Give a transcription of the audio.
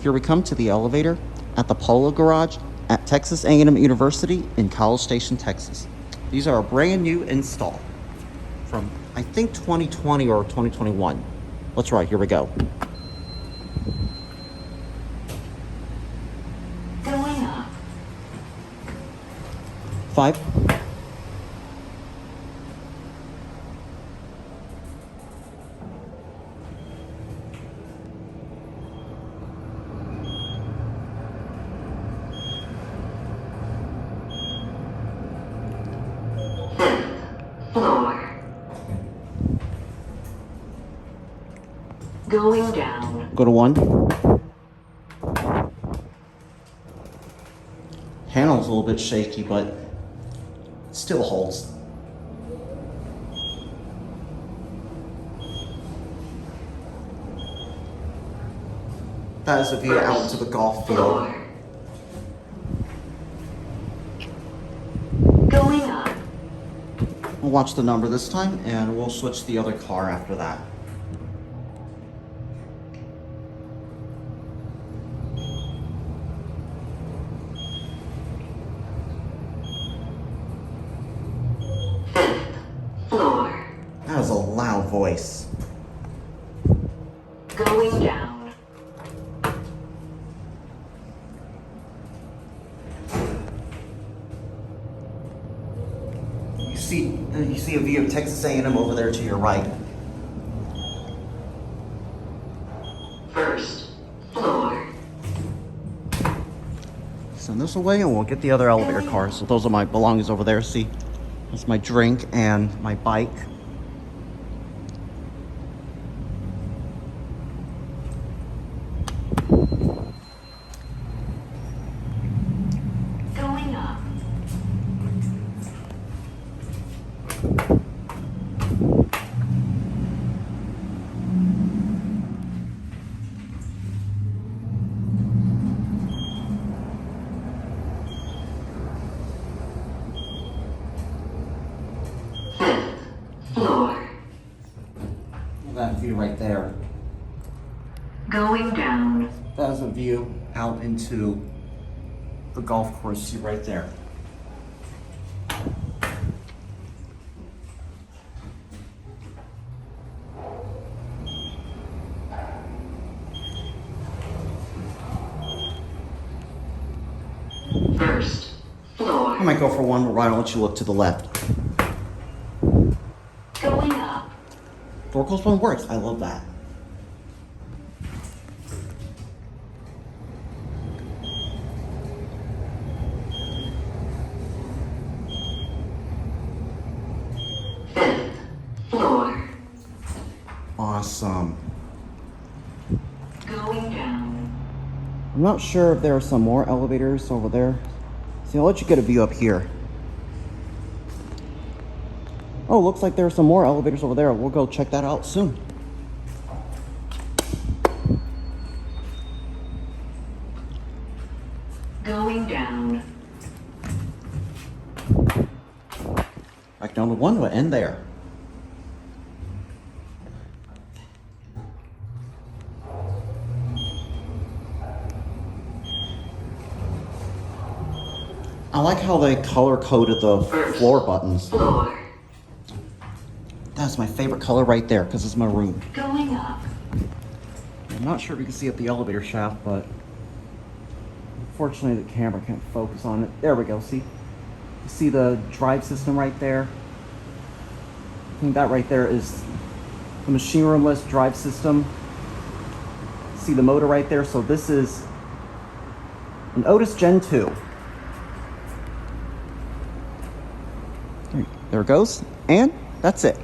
Here we come to the elevator at the Polo garage at Texas A&M University in College Station, Texas. These are a brand new install from, I think, 2020 or 2021. Let's ride. Here we go. Going up. 5. Floor. Going down. Go to 1. Handle's a little bit shaky, but it still holds. That is a view out to the golf field. Floor. Going up. We'll watch the number this time, and we'll switch the other car after that. Floor. That is a loud voice. Going down. You see a view of Texas A&M over there to your right. First floor. Send this away and we'll get the other elevator cars. So those are my belongings over there. See, that's my drink and my bike. Going up. Floor. That view right there. Going down. That is a view out into the golf course. See right there. First floor. I might go for one, but why don't you look to the left? Going up. Door closed one works. I love that. Fifth floor. Awesome. Going down. I'm not sure if there are some more elevators over there. See, I'll let you get a view up here. Oh, looks like there are some more elevators over there. We'll go check that out soon. Going down. Back down to 1, we'll end there. I like how they color-coded the floor buttons. Floor. That's my favorite color right there, because it's maroon. Going up. I'm not sure if you can see it at the elevator shaft, but unfortunately the camera can't focus on it. There we go, see? You see the drive system right there? I think that right there is the machine room-less drive system. See the motor right there? So this is an Otis Gen2. There it goes, and that's it.